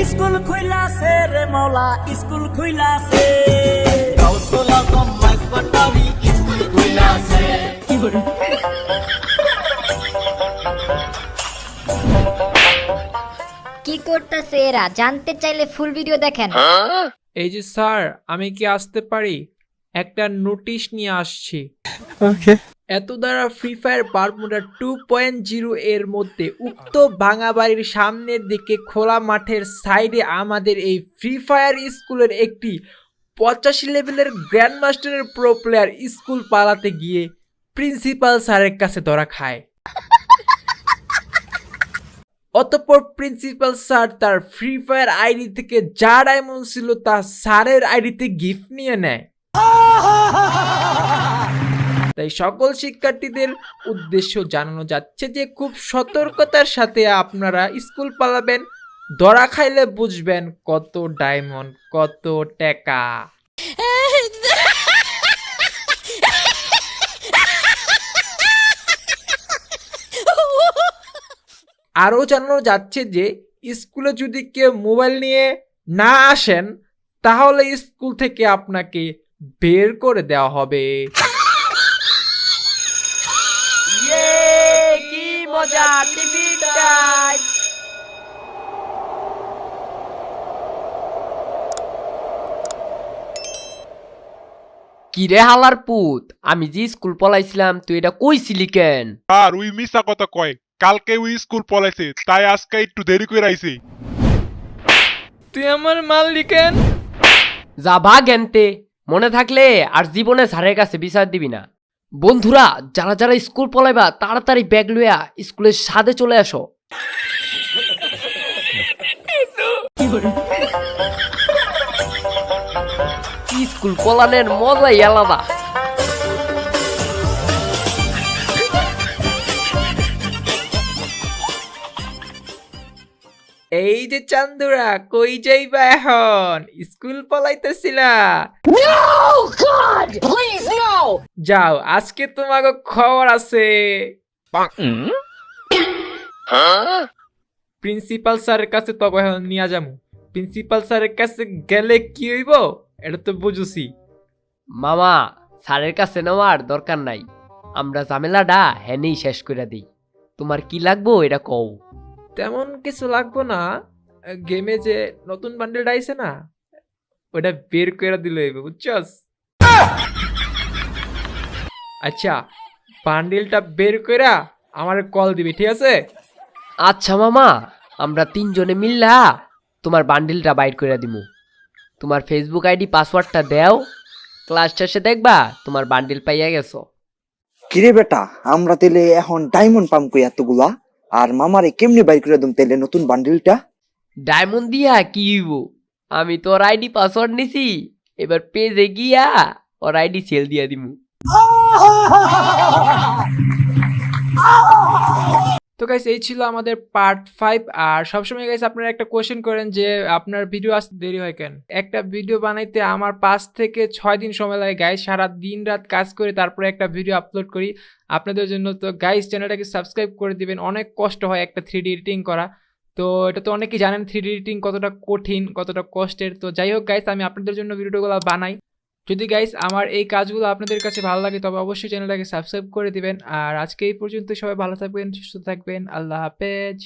School খুইলাছে রে মৌলা school খুইলাছে গাউসুল আজম মাইজবাটারি school খুইলাছে কি করতেছে এরা? জানতে চাইলে ফুল ভিডিও দেখেন। এই যে স্যার, আমি কি আসতে পারি? একটা নোটিশ নিয়ে আসছি। এত দ্বারা ফ্রি ফায়ার বারমুডা 2.0 এর মধ্যে উক্ত ভাঙা বাড়ির সামনের দিকে খোলা মাঠের সাইডে আমাদের এই ফ্রি ফায়ার স্কুলের একটি 85 লেভেলের গ্র্যান্ড মাস্টারের প্রো প্লেয়ার স্কুল পালাতে গিয়ে প্রিন্সিপাল স্যারের কাছে ধরা খায়। অতঃপর প্রিন্সিপাল স্যার তার ফ্রি ফায়ার আইডি থেকে যা ডায়মন্ড ছিল তা স্যারের আইডিতে গিফট নিয়ে নেয়। তাই সকল শিক্ষার্থীদের উদ্দেশ্য জানানো যাচ্ছে যে খুব সতর্কতার সাথে আপনারা স্কুল পালাবেন। ধরা খাইলে বুঝবেন কত ডায়মন্ড, কত টাকা। আরও জানানো যাচ্ছে যে স্কুলে যদি কেউ মোবাইল নিয়ে না আসেন তাহলে স্কুল থেকে আপনাকে বের করে দেওয়া হবে। কি মজা টিভি টাইম। কিরে হালার পুত, আমি যে স্কুল পলাইছিলাম তুই এটা কইছিলি কেন? আর ওই মিশা কথা কয়, কালকে ওই স্কুল পলাইছে তাই আজকে একটু দেরি করে আইছে। তুই আমার মাল কেন? যা ভাগ এনতে, মনে থাকলে আর জীবনে স্যারের কাছে বিচার দিবি না। বন্ধুরা, যারা যারা স্কুল পলাইবা তাড়াতাড়ি ব্যাগ লইয়া স্কুলের সাথে চলে আসো। স্কুল পলানের মজাই আলাদা। এই যে চান্দুরা, কই যাইবা এখন? স্কুল পলাইতেছিলা? যাও, আজকে তোমাকে খবর আছে। প্রিন্সিপাল স্যারের কাছে তবে এখন নিয়ে যাবো। প্রিন্সিপাল স্যারের কাছে গেলে কি হইব এটা তো বুঝুছি। মামা, স্যারের কাছে নেওয়ার দরকার নাই, আমরা ঝামেলাটা হেনেই শেষ করে দিই। তোমার কি লাগবো এটা কও। তেমন কিছু লাগবো না, গেমে যে নতুন বান্ডেলটা আইছে না ওটা বের করে দিলে হইবে, বুঝছস? আচ্ছা, বান্ডেলটা বের কইরা আমার কল দিবি, ঠিক আছে? আচ্ছা মামা, আমরা তিনজনে মিললা তোমার বান্ডিলটা বাইর করে দিমু। তোমার ফেসবুক আইডি পাসওয়ার্ডটা দেও, ক্লাস শেষে দেখবা তোমার বান্ডিল পাইয়া গেছো। কিরে বেটা, আমরা তেলে এখন ডায়মন্ড পাম কই এতগুলা? আর মামারে কেমনে বাইর করে দিম তেলে নতুন বান্ডিলটা? ডায়মন্ড দিয়া কি হইব? আমি তোর আইডি পাসওয়ার্ড নিছি, এবার পেজে গিয়া ওর আইডি সেল দিয়া দিমু। তো গাইস, এই ছিল আমাদের পার্ট 5। আর সবসময় গাইস আপনারা একটা কোয়েশ্চেন করেন যে আপনার ভিডিও আসতে দেরি হয় কেন। একটা ভিডিও বানাইতে আমার 5 থেকে 6 দিন সময় লাগে গাইস। সারা দিন রাত কাজ করে তারপরে একটা ভিডিও আপলোড করি আপনাদের জন্য। তো গাইস, চ্যানেলটাকে সাবস্ক্রাইব করে দিবেন। অনেক কষ্ট হয় একটা 3D এডিটিং করা, তো এটা তো অনেকেই জানেন 3D এডিটিং কতটা কঠিন, কতটা কষ্টের। তো যাই হোক গাইস, আমি আপনাদের জন্য ভিডিওগুলো বানাই। যদি গাইস আমার এই কাজগুলো আপনাদের কাছে ভালো লাগে তবে অবশ্যই চ্যানেলটাকে সাবস্ক্রাইব করে দিবেন। আর আজকে এই পর্যন্ত, সবাই ভালো থাকবেন, সুস্থ থাকবেন, আল্লাহ হাফেজ।